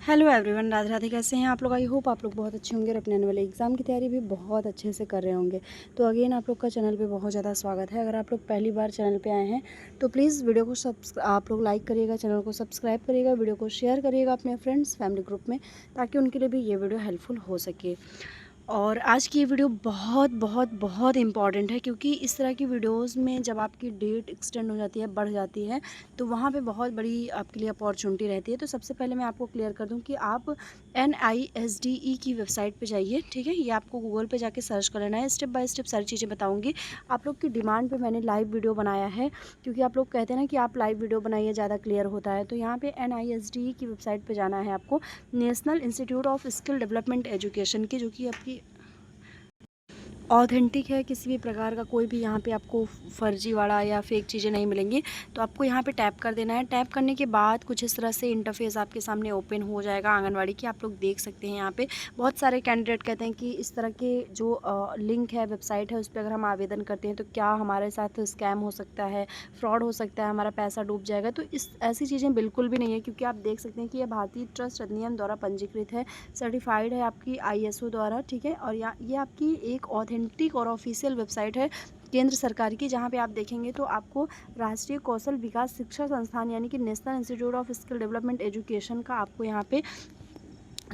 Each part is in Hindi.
Hello everyone, Radhe Radhe. कैसे हैं आप लोग? आई होप आप लोग बहुत अच्छे होंगे और अपने आने वाले एग्ज़ाम की तैयारी भी बहुत अच्छे से कर रहे होंगे। तो अगेन आप लोग का चैनल पे बहुत ज़्यादा स्वागत है। अगर आप लोग पहली बार चैनल पे आए हैं तो प्लीज़ वीडियो को आप लोग लाइक करिएगा, चैनल को सब्सक्राइब करिएगा, वीडियो को शेयर करिएगा अपने फ्रेंड्स फैमिली ग्रुप में, ताकि उनके लिए भी ये वीडियो हेल्पफुल हो सके। और आज की ये वीडियो बहुत बहुत बहुत इम्पॉर्टेंट है, क्योंकि इस तरह की वीडियोस में जब आपकी डेट एक्सटेंड हो जाती है, बढ़ जाती है, तो वहाँ पे बहुत बड़ी आपके लिए अपॉर्चुनिटी रहती है। तो सबसे पहले मैं आपको क्लियर कर दूं कि आप NISDE की वेबसाइट पे जाइए। ठीक है, ये आपको गूगल पे जाके सर्च कर लेना है। स्टेप बाय स्टेप सारी चीज़ें बताऊँगी। आप लोग की डिमांड पर मैंने लाइव वीडियो बनाया है, क्योंकि आप लोग कहते हैं ना कि आप लाइव वीडियो बनाइए, ज़्यादा क्लियर होता है। तो यहाँ पर NISDE की वेबसाइट पर जाना है आपको, national institute of skill development education की, जो कि आपकी ऑथेंटिक है। किसी भी प्रकार का कोई भी यहाँ पे आपको फर्जीवाड़ा या फेक चीज़ें नहीं मिलेंगी। तो आपको यहाँ पे टैप कर देना है। टैप करने के बाद कुछ इस तरह से इंटरफेस आपके सामने ओपन हो जाएगा आंगनवाड़ी की। आप लोग देख सकते हैं यहाँ पे बहुत सारे कैंडिडेट कहते हैं कि इस तरह के जो लिंक है, वेबसाइट है, उस पर अगर हम आवेदन करते हैं तो क्या हमारे साथ स्कैम हो सकता है, फ्रॉड हो सकता है, हमारा पैसा डूब जाएगा। तो ऐसी चीज़ें बिल्कुल भी नहीं है, क्योंकि आप देख सकते हैं कि यह भारतीय ट्रस्ट अधिनियम द्वारा पंजीकृत है, सर्टिफाइड है आपकी ISO द्वारा। ठीक है, और ये आपकी एक ऑथेंटिक और ऑफिशियल वेबसाइट है केंद्र सरकार की, जहाँ पे आप देखेंगे तो आपको राष्ट्रीय कौशल विकास शिक्षा संस्थान यानी कि national institute of skill development education का आपको यहाँ पे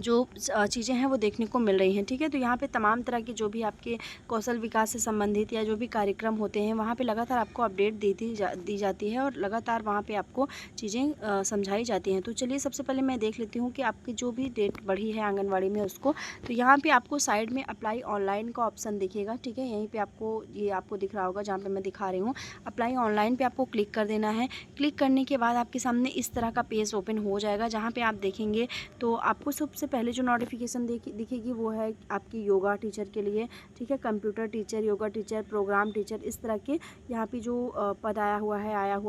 जो चीज़ें हैं वो देखने को मिल रही हैं। ठीक है, तो यहाँ पे तमाम तरह की जो भी आपके कौशल विकास से संबंधित या जो भी कार्यक्रम होते हैं, वहाँ पे लगातार आपको अपडेट दी जाती है और लगातार वहाँ पे आपको चीज़ें समझाई जाती हैं। तो चलिए सबसे पहले मैं देख लेती हूँ कि आपकी जो भी डेट बढ़ी है आंगनवाड़ी में उसको। तो यहाँ पर आपको साइड में अप्लाई ऑनलाइन का ऑप्शन दिखेगा। ठीक है, यहीं पर आपको दिख रहा होगा, जहाँ पर मैं दिखा रही हूँ। अप्लाई ऑनलाइन पर आपको क्लिक कर देना है। क्लिक करने के बाद आपके सामने इस तरह का पेज ओपन हो जाएगा, जहाँ पर आप देखेंगे तो आपको सबसे पहले जो नोटिफिकेशन दिखेगी वो है आपकी योगा टीचर के लिए। ठीक है, computer teacher, yoga teacher, program teacher, इस तरह के यहाँ पे जो पद आया हुआ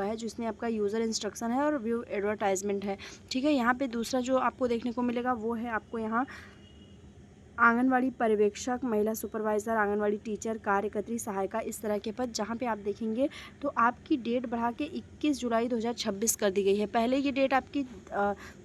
है जिसमें आपका यूज़र इंस्ट्रक्शन है और व्यू एडवर्टाइजमेंट है। ठीक है, यहाँ पे दूसरा जो आपको देखने को मिलेगा वो है आपको यहाँ आंगनवाड़ी पर्यवेक्षक, महिला सुपरवाइज़र, आंगनवाड़ी टीचर, कार्यकर्त्री सहायिका, इस तरह के पद, जहाँ पे आप देखेंगे तो आपकी डेट बढ़ा के 21 जुलाई 2026 कर दी गई है। पहले ये डेट आपकी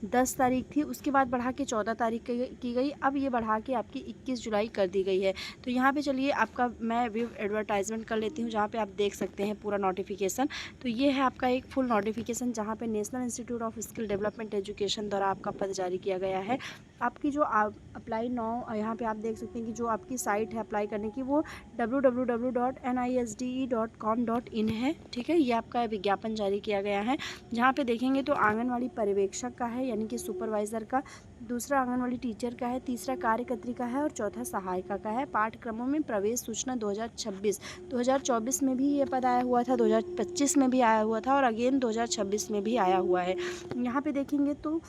10 तारीख थी, उसके बाद बढ़ा के 14 तारीख की गई, अब ये बढ़ा के आपकी 21 जुलाई कर दी गई है। तो यहाँ पे चलिए आपका मैं व्यू एडवर्टाइजमेंट कर लेती हूँ, जहाँ पे आप देख सकते हैं पूरा नोटिफिकेशन। तो ये है आपका एक फुल नोटिफिकेशन, जहाँ पे national institute of skill development education द्वारा आपका पद जारी किया गया है। आपकी जो अप्लाई नाउ, यहाँ पे आप देख सकते हैं कि जो आपकी साइट है अप्लाई करने की, वो www.nisde.com.in है। ठीक है, ये आपका विज्ञापन जारी किया गया है। जहाँ पे देखेंगे तो आंगनवाड़ी पर्यवेक्षक का है यानी कि सुपरवाइज़र का, दूसरा आंगनवाड़ी टीचर का है, तीसरा कार्यकर्त्री का है और चौथा सहायिका का है। पाठ्यक्रमों में प्रवेश सूचना 2024 में भी ये पद आया हुआ था, 2025 में भी आया हुआ था और अगेन 2026 में भी आया हुआ है। यहाँ पे देखेंगे तो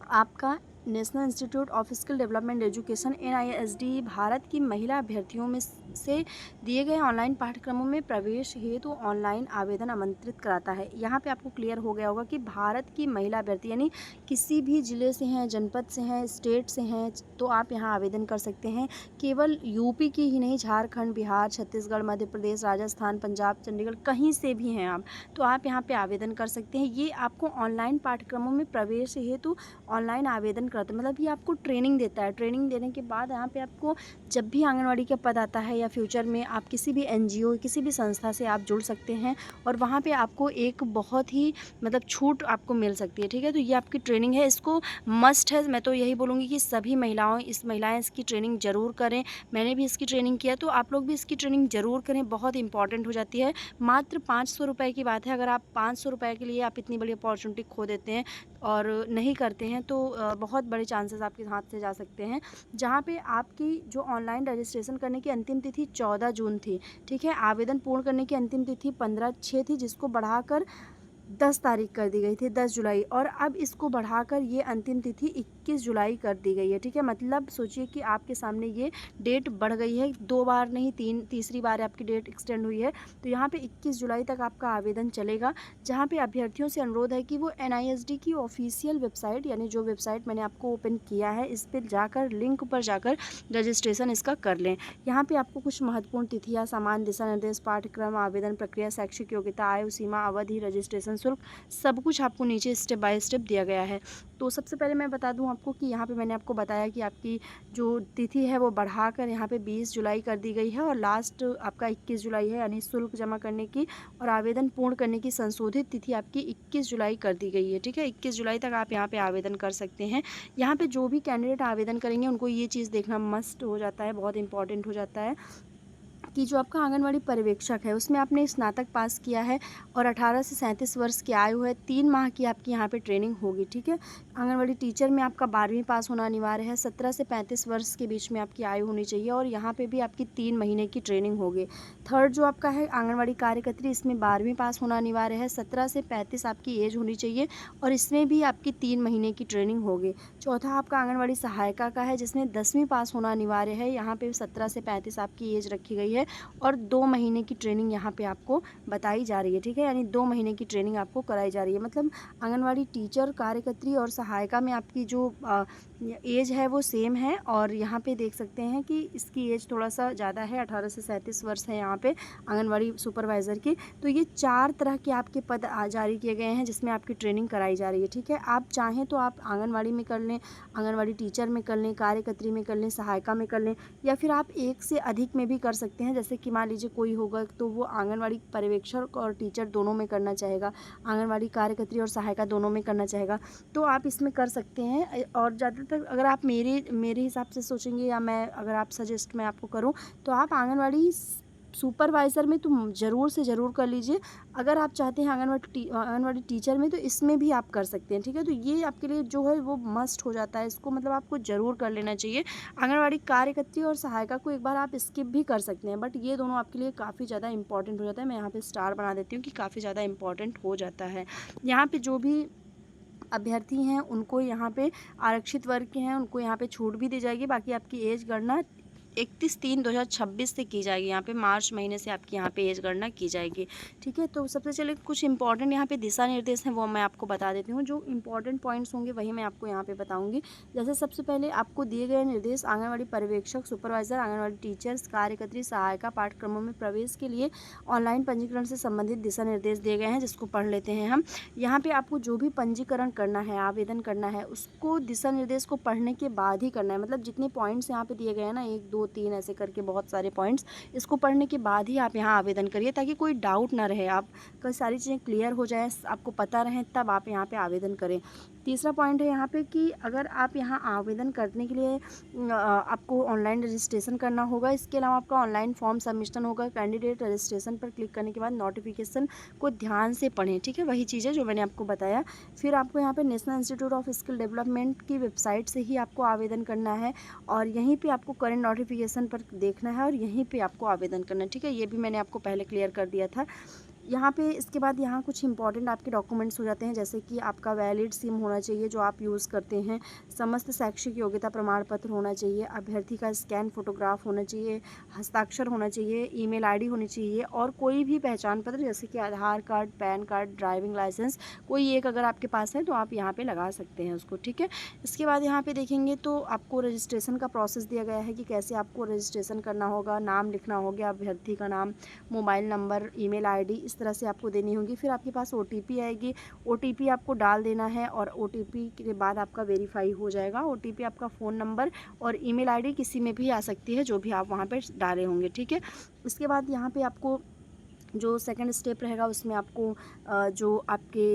आपका national institute of skill development education NISDE Bharat की महिला अभ्यर्थियों में से दिए गए ऑनलाइन पाठ्यक्रमों में प्रवेश हेतु ऑनलाइन आवेदन आमंत्रित कराता है। यहाँ पे आपको क्लियर हो गया होगा कि भारत की महिला अभ्यर्थी यानी किसी भी ज़िले से हैं, जनपद से हैं, स्टेट से हैं, तो आप यहाँ आवेदन कर सकते हैं। केवल यूपी की ही नहीं, झारखंड, बिहार, छत्तीसगढ़, मध्य प्रदेश, राजस्थान, पंजाब, चंडीगढ़, कहीं से भी हैं आप, तो आप यहाँ पर आवेदन कर सकते हैं। ये आपको ऑनलाइन पाठ्यक्रमों में प्रवेश हेतु ऑनलाइन आवेदन करता है, मतलब ये आपको ट्रेनिंग देता है। ट्रेनिंग देने के बाद यहाँ पे आपको जब भी आंगनवाड़ी का पद आता है या फ्यूचर में आप किसी भी NGO, किसी भी संस्था से आप जुड़ सकते हैं और वहाँ पे आपको एक बहुत ही मतलब छूट आपको मिल सकती है। ठीक है, तो ये आपकी ट्रेनिंग है, इसको मस्ट है। मैं तो यही बोलूँगी कि सभी महिलाएँ इसकी ट्रेनिंग ज़रूर करें। मैंने भी इसकी ट्रेनिंग किया, तो आप लोग भी इसकी ट्रेनिंग ज़रूर करें, बहुत इंपॉर्टेंट हो जाती है। मात्र 500 रुपये की बात है। अगर आप 500 रुपये के लिए आप इतनी बड़ी अपॉर्चुनिटी खो देते हैं और नहीं करते हैं, तो बहुत बड़े चांसेस आपके हाथ से जा सकते हैं। जहाँ पे आपकी जो ऑनलाइन रजिस्ट्रेशन करने की अंतिम तिथि 14 जून थी। ठीक है, आवेदन पूर्ण करने की अंतिम तिथि 15/6 थी, जिसको बढ़ाकर 10 तारीख कर दी गई थी, 10 जुलाई, और अब इसको बढ़ाकर ये अंतिम तिथि 21 जुलाई कर दी गई है। ठीक है, मतलब सोचिए कि आपके सामने ये डेट बढ़ गई है, 2 बार नहीं, तीसरी बार आपकी डेट एक्सटेंड हुई है। तो यहाँ पे 21 जुलाई तक आपका आवेदन चलेगा, जहाँ पे अभ्यर्थियों से अनुरोध है कि वो NISD की ऑफिशियल वेबसाइट, यानी जो वेबसाइट मैंने आपको ओपन किया है, इस पर जाकर, लिंक पर जाकर रजिस्ट्रेशन इसका कर लें। यहाँ पे आपको कुछ महत्वपूर्ण तिथियाँ, सामान्य दिशा निर्देश, पाठ्यक्रम, आवेदन प्रक्रिया, शैक्षिक योग्यता, आयु सीमा, अवधि, रजिस्ट्रेशन शुल्क सब कुछ आपको नीचे स्टेप बाय स्टेप दिया गया है। तो सबसे पहले मैं बता दूं आपको कि यहाँ पे मैंने आपको बताया कि आपकी जो तिथि है वो बढ़ाकर यहाँ पे 20 जुलाई कर दी गई है और लास्ट आपका 21 जुलाई है, यानी शुल्क जमा करने की और आवेदन पूर्ण करने की संशोधित तिथि आपकी 21 जुलाई कर दी गई है। ठीक है, 21 जुलाई तक आप यहाँ पे आवेदन कर सकते हैं। यहाँ पे जो भी कैंडिडेट आवेदन करेंगे उनको ये चीज़ देखना मस्ट हो जाता है, बहुत इंपॉर्टेंट हो जाता है कि जो आपका आंगनवाड़ी पर्यवेक्षक है उसमें आपने स्नातक पास किया है और 18 से 37 वर्ष की आयु है। 3 माह की आपकी यहाँ पे ट्रेनिंग होगी। ठीक है, आंगनवाड़ी टीचर में आपका 12वीं पास होना अनिवार्य है। 17 से 35 वर्ष के बीच में आपकी आयु होनी चाहिए और यहाँ पे भी आपकी 3 महीने की ट्रेनिंग होगी। थर्ड जो आपका है आंगनवाड़ी कार्यकर्त्री, इसमें 12वीं पास होना अनिवार्य है। 17 से 35 आपकी एज होनी चाहिए और इसमें भी आपकी 3 महीने की ट्रेनिंग होगी। चौथा आपका आंगनवाड़ी सहायिका का है जिसमें 10वीं पास होना अनिवार्य है। यहाँ पे 17 से 35 आपकी एज रखी गई है और 2 महीने की ट्रेनिंग यहाँ पे आपको बताई जा रही है। ठीक है, यानी 2 महीने की ट्रेनिंग आपको कराई जा रही है। मतलब आंगनवाड़ी टीचर, कार्यकर्त्री और सहायिका में आपकी जो एज है वो सेम है और यहाँ पे देख सकते हैं कि इसकी एज थोड़ा सा ज़्यादा है, 18 से 37 वर्ष है यहाँ पे आंगनवाड़ी सुपरवाइज़र की। तो ये 4 तरह के आपके पद जारी किए गए हैं जिसमें आपकी ट्रेनिंग कराई जा रही है। ठीक है, आप चाहें तो आप आंगनवाड़ी में कर लें, आंगनवाड़ी टीचर में कर लें, कार्यकर्त्री में कर लें, सहायिका में कर लें, या फिर आप एक से अधिक में भी कर सकते हैं। जैसे कि मान लीजिए कोई होगा तो वो आंगनवाड़ी पर्यवेक्षक और टीचर दोनों में करना चाहेगा, आंगनवाड़ी कार्यकर्त्री और सहायिका दोनों में करना चाहेगा, तो आप इसमें कर सकते हैं। और ज़्यादातर अगर आप मेरे हिसाब से सोचेंगे या अगर आप सजेस्ट मैं आपको करूं तो आप आंगनवाड़ी सुपरवाइज़र में तो ज़रूर से ज़रूर कर लीजिए। अगर आप चाहते हैं आंगनवाड़ी टीचर में तो इसमें भी आप कर सकते हैं। ठीक है, तो ये आपके लिए जो है वो मस्ट हो जाता है, इसको मतलब आपको ज़रूर कर लेना चाहिए। आंगनवाड़ी कार्यकर्त्री और सहायिका को एक बार आप स्किप भी कर सकते हैं, बट ये दोनों आपके लिए काफ़ी ज़्यादा इंपॉर्टेंट हो जाता है। मैं यहाँ पे स्टार बना देती हूँ कि काफ़ी ज़्यादा इंपॉर्टेंट हो जाता है। यहाँ पे जो भी अभ्यर्थी हैं उनको यहाँ पे आरक्षित वर्ग के हैं उनको यहाँ पे छूट भी दी जाएगी। बाकी आपकी एज गणना 31/3/2026 से की जाएगी। यहाँ पे मार्च महीने से आपकी यहाँ पे एज गणना की जाएगी। ठीक है, तो सबसे चलिए कुछ इंपॉर्टेंट यहाँ पे दिशा निर्देश हैं वो मैं आपको बता देती हूँ। जो इंपॉर्टेंट पॉइंट्स होंगे वही मैं आपको यहाँ पे बताऊँगी। जैसे सबसे पहले आपको दिए गए निर्देश, आंगनवाड़ी पर्यवेक्षक, सुपरवाइज़र, आंगनवाड़ी टीचर्स, कार्यकर्त्री, सहायिका पाठ्यक्रमों में प्रवेश के लिए ऑनलाइन पंजीकरण से संबंधित दिशा निर्देश दिए गए हैं, जिसको पढ़ लेते हैं हम। यहाँ पे आपको जो भी पंजीकरण करना है, आवेदन करना है, उसको दिशा निर्देश को पढ़ने के बाद ही करना है। मतलब जितने पॉइंट्स यहाँ पे दिए गए हैं ना, 1 2 3 ऐसे करके बहुत सारे पॉइंट्स, इसको पढ़ने के बाद ही आप यहाँ आवेदन करिए ताकि कोई डाउट ना रहे, आपका सारी चीज़ें क्लियर हो जाए, आपको पता रहे, तब आप यहाँ पे आवेदन करें। तीसरा पॉइंट है यहाँ पे कि अगर आप यहाँ आवेदन करने के लिए आपको ऑनलाइन रजिस्ट्रेशन करना होगा। इसके अलावा आपका ऑनलाइन फॉर्म सबमिशन होगा। कैंडिडेट रजिस्ट्रेशन पर क्लिक करने के बाद नोटिफिकेशन को ध्यान से पढ़ें। ठीक है, वही चीज़ है जो मैंने आपको बताया। फिर आपको यहाँ पे national institute of skill development की वेबसाइट से ही आपको आवेदन करना है और यहीं पे आपको करंट नोटिफिकेशन पर देखना है और यहीं पे आपको आवेदन करना है। ठीक है, ये भी मैंने आपको पहले क्लियर कर दिया था। यहाँ पे इसके बाद यहाँ कुछ इंपॉर्टेंट आपके डॉक्यूमेंट्स हो जाते हैं, जैसे कि आपका वैलिड सिम होना चाहिए जो आप यूज़ करते हैं, समस्त शैक्षिक योग्यता प्रमाण पत्र होना चाहिए, अभ्यर्थी का स्कैन फोटोग्राफ होना चाहिए, हस्ताक्षर होना चाहिए, ईमेल आईडी होनी चाहिए और कोई भी पहचान पत्र जैसे कि Aadhaar card, PAN card, driving licence, कोई एक अगर आपके पास है तो आप यहाँ पर लगा सकते हैं उसको। ठीक है, इसके बाद यहाँ पर देखेंगे तो आपको रजिस्ट्रेशन का प्रोसेस दिया गया है कि कैसे आपको रजिस्ट्रेशन करना होगा। नाम लिखना होगा, अभ्यर्थी का नाम, मोबाइल नंबर, ईमेल आईडी, इस तरह से आपको देनी होगी। फिर आपके पास OTP आएगी, OTP आपको डाल देना है और OTP के बाद आपका वेरीफाई हो जाएगा। OTP आपका फ़ोन नंबर और ईमेल आईडी किसी में भी आ सकती है जो भी आप वहाँ पर डाले होंगे। ठीक है, इसके बाद यहाँ पे आपको जो सेकंड स्टेप रहेगा उसमें आपको जो आपके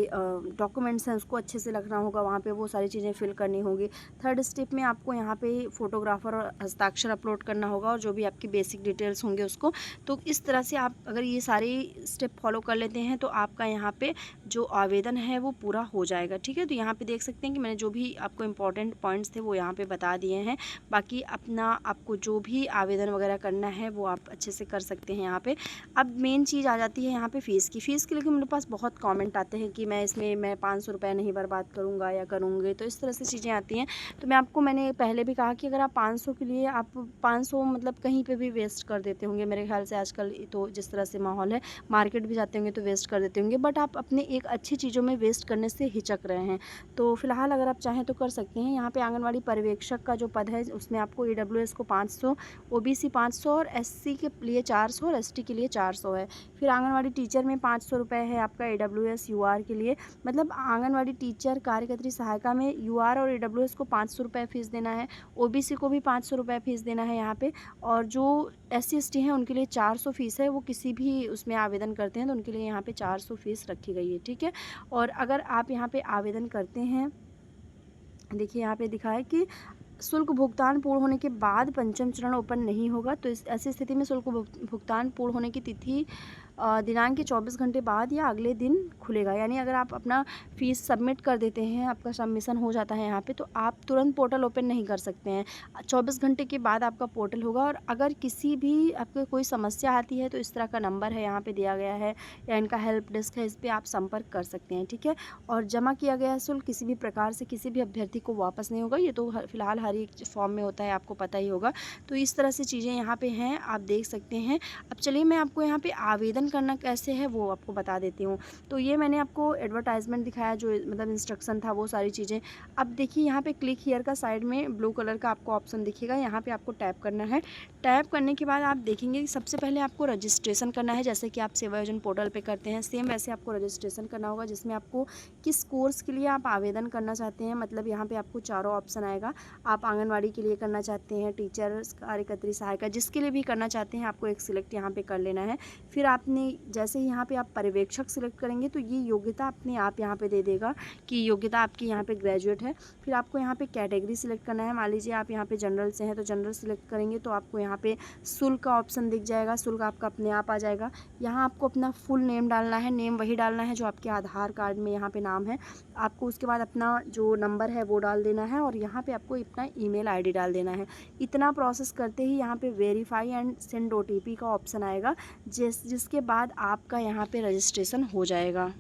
डॉक्यूमेंट्स हैं उसको अच्छे से रखना होगा, वहाँ पे वो सारी चीज़ें फिल करनी होगी। थर्ड स्टेप में आपको यहाँ पे फोटोग्राफर और हस्ताक्षर अपलोड करना होगा और जो भी आपकी बेसिक डिटेल्स होंगे उसको। तो इस तरह से आप अगर ये सारी स्टेप फॉलो कर लेते हैं तो आपका यहाँ पे जो आवेदन है वो पूरा हो जाएगा। ठीक है, तो यहाँ पे देख सकते हैं कि मैंने जो भी आपको इंपॉर्टेंट पॉइंट्स थे वो यहाँ पे बता दिए हैं। बाकी अपना आपको जो भी आवेदन वगैरह करना है वो आप अच्छे से कर सकते हैं यहाँ पे। अब मेन चीज़ आ जाती है यहाँ पे फ़ीस की। फ़ीस के लिए मेरे पास बहुत कमेंट आते हैं कि मैं 500 रुपये नहीं बर्बाद करूँगा या करूँगी, तो इस तरह से चीज़ें आती हैं। तो मैंने पहले भी कहा कि अगर आप 500 के लिए आप 500 मतलब कहीं पे भी वेस्ट कर देते होंगे, मेरे ख्याल से आजकल तो जिस तरह से माहौल है, मार्केट भी जाते होंगे तो वेस्ट कर देते होंगे, बट आप अपने एक अच्छी चीज़ों में वेस्ट करने से हिचक रहे हैं। तो फिलहाल अगर आप चाहें तो कर सकते हैं। यहाँ पर आंगनवाड़ी पर्यवेक्षक का जो पद है उसमें आपको EWS को 500, OBC 500 और SC के लिए 400 और ST के लिए 400 है। फिर आंगनवाड़ी टीचर में 500 रुपये है आपका AWS UR के लिए, मतलब आंगनवाड़ी टीचर कार्यकर्त्री सहायिका में UR और AWS को 500 रुपये फ़ीस देना है, OBC को भी 500 रुपये फ़ीस देना है यहाँ पे, और जो SC ST हैं उनके लिए 400 फ़ीस है। वो किसी भी उसमें आवेदन करते हैं तो उनके लिए यहाँ पे 400 फ़ीस रखी गई है, ठीक है। और अगर आप यहाँ पे आवेदन करते हैं, देखिए यहाँ पे दिखा है कि शुल्क भुगतान पूर्ण होने के बाद पंचम चरण ओपन नहीं होगा। तो इस ऐसी स्थिति में शुल्क भुगतान पूर्ण होने की तिथि दिनांक के 24 घंटे बाद या अगले दिन खुलेगा। यानी अगर आप अपना फ़ीस सबमिट कर देते हैं, आपका सबमिशन हो जाता है यहाँ पे, तो आप तुरंत पोर्टल ओपन नहीं कर सकते हैं। 24 घंटे के बाद आपका पोर्टल होगा। और अगर किसी भी आपको कोई समस्या आती है तो इस तरह का नंबर है यहाँ पे दिया गया है, या इनका हेल्प डेस्क है, इस पर आप संपर्क कर सकते हैं, ठीक है। और जमा किया गया शुल्क किसी भी प्रकार से किसी भी अभ्यर्थी को वापस नहीं होगा। ये तो फिलहाल हर एक फॉर्म में होता है, आपको पता ही होगा। तो इस तरह से चीज़ें यहाँ पे हैं, आप देख सकते हैं। अब चलिए मैं आपको यहाँ पे आवेदन करना कैसे है वो आपको बता देती हूँ। तो ये मैंने आपको एडवर्टाइजमेंट दिखाया, जो मतलब इंस्ट्रक्शन था वो सारी चीज़ें। अब देखिए यहाँ पे क्लिक हियर का साइड में ब्लू कलर का आपको ऑप्शन दिखेगा, यहाँ पे आपको टैप करना है। टैप करने के बाद आप देखेंगे कि सबसे पहले आपको रजिस्ट्रेशन करना है, जैसे कि आप सेवा योजन पोर्टल पे करते हैं सेम वैसे आपको रजिस्ट्रेशन करना होगा, जिसमें आपको किस कोर्स के लिए आप आवेदन करना चाहते हैं, मतलब यहाँ पे आपको चारों ऑप्शन आएगा। आप आंगनवाड़ी के लिए करना चाहते हैं, टीचर कार्यकर्त्री सहायिका, जिसके लिए भी करना चाहते हैं आपको एक सिलेक्ट यहाँ पे कर लेना है। फिर आपने जैसे ही यहाँ पे आप पर्यवेक्षक सिलेक्ट करेंगे तो ये योग्यता अपने आप यहाँ पे दे देगा कि योग्यता आपकी यहाँ पे ग्रेजुएट है। फिर आपको यहाँ पे कैटेगरी सिलेक्ट करना है। मान लीजिए आप यहाँ पे जनरल से हैं तो जनरल सिलेक्ट करेंगे तो आपको यहाँ पे शुल्क का ऑप्शन दिख जाएगा, शुल्क आपका अपने आप आ जाएगा। यहाँ आपको अपना फुल नेम डालना है, नेम वही डालना है जो आपके आधार कार्ड में यहाँ पे नाम है आपको। उसके बाद अपना जो नंबर है वो डाल देना है, और यहाँ पे आपको अपना ईमेल आईडी डाल देना है। इतना प्रोसेस करते ही यहाँ पे वेरीफाई एंड सेंड OTP का ऑप्शन आएगा, जिसके बाद आपका यहाँ पे रजिस्ट्रेशन हो जाएगा।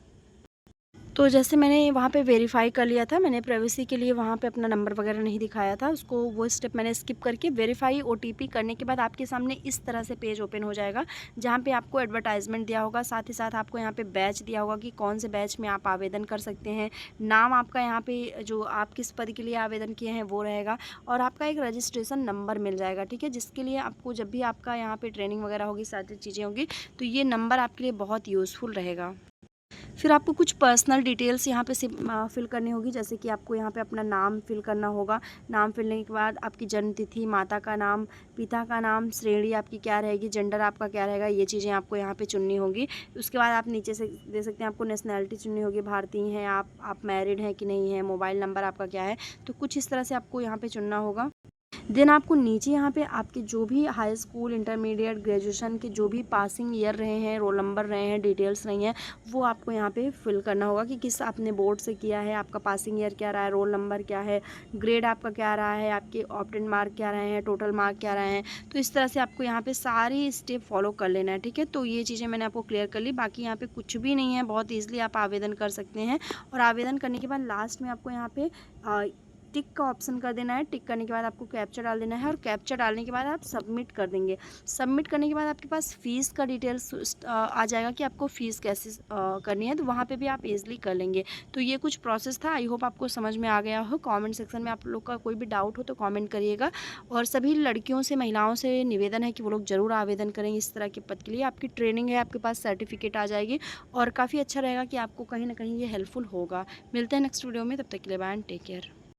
तो जैसे मैंने वहाँ पे वेरीफाई कर लिया था, मैंने प्राइवेसी के लिए वहाँ पे अपना नंबर वगैरह नहीं दिखाया था, उसको वो स्टेप मैंने स्किप करके वेरीफाई OTP करने के बाद आपके सामने इस तरह से पेज ओपन हो जाएगा, जहाँ पे आपको एडवर्टाइजमेंट दिया होगा, साथ ही साथ आपको यहाँ पे बैच दिया होगा कि कौन से बैच में आप आवेदन कर सकते हैं। नाम आपका यहाँ पे जो आप किस पद के लिए आवेदन किए हैं वो रहेगा, और आपका एक रजिस्ट्रेशन नंबर मिल जाएगा, ठीक है, जिसके लिए आपको जब भी आपका यहाँ पर ट्रेनिंग वगैरह होगी, सारी चीज़ें होंगी, तो ये नंबर आपके लिए बहुत यूज़फुल रहेगा। फिर आपको कुछ पर्सनल डिटेल्स यहाँ पे फिल करनी होगी, जैसे कि आपको यहाँ पे अपना नाम फिल करना होगा। नाम फिलने के बाद आपकी जन्म तिथि, माता का नाम, पिता का नाम, श्रेणी आपकी क्या रहेगी, जेंडर आपका क्या रहेगा, ये चीज़ें आपको यहाँ पे चुननी होगी। उसके बाद आप नीचे से दे सकते हैं, आपको नेशनैलिटी चुननी होगी, भारतीय हैं आप मैरिड हैं कि नहीं है, मोबाइल नंबर आपका क्या है, तो कुछ इस तरह से आपको यहाँ पर चुनना होगा। देन आपको नीचे यहाँ पे आपके जो भी हाई स्कूल, इंटरमीडिएट, ग्रेजुएशन के जो भी पासिंग ईयर रहे हैं, रोल नंबर रहे हैं, डिटेल्स रही हैं, वो आपको यहाँ पे फिल करना होगा कि किस आपने बोर्ड से किया है, आपका पासिंग ईयर क्या रहा है, रोल नंबर क्या है, ग्रेड आपका क्या रहा है, आपके ऑप्टेड मार्क क्या रहे हैं, टोटल मार्क क्या रहे हैं। तो इस तरह से आपको यहाँ पर सारी स्टेप फॉलो कर लेना है, ठीक है। तो ये चीज़ें मैंने आपको क्लियर कर ली, बाकी यहाँ पर कुछ भी नहीं है, बहुत ईजिली आप आवेदन कर सकते हैं। और आवेदन करने के बाद लास्ट में आपको यहाँ पर टिक का ऑप्शन कर देना है। टिक करने के बाद आपको कैप्चा डाल देना है, और कैप्चा डालने के बाद आप सबमिट कर देंगे। सबमिट करने के बाद आपके पास फ़ीस का डिटेल्स आ जाएगा कि आपको फ़ीस कैसे करनी है, तो वहाँ पे भी आप इजीली कर लेंगे। तो ये कुछ प्रोसेस था, आई होप आपको समझ में आ गया हो। कमेंट सेक्शन में आप लोग का कोई भी डाउट हो तो कमेंट करिएगा। और सभी लड़कियों से, महिलाओं से निवेदन है कि वो लोग ज़रूर आवेदन करें इस तरह के पद के लिए। आपकी ट्रेनिंग है, आपके पास सर्टिफिकेट आ जाएगी, और काफ़ी अच्छा रहेगा कि आपको कहीं ना कहीं ये हेल्पफुल होगा। मिलते हैं नेक्स्ट वीडियो में, तब तक के लिए बाय एंड टेक केयर।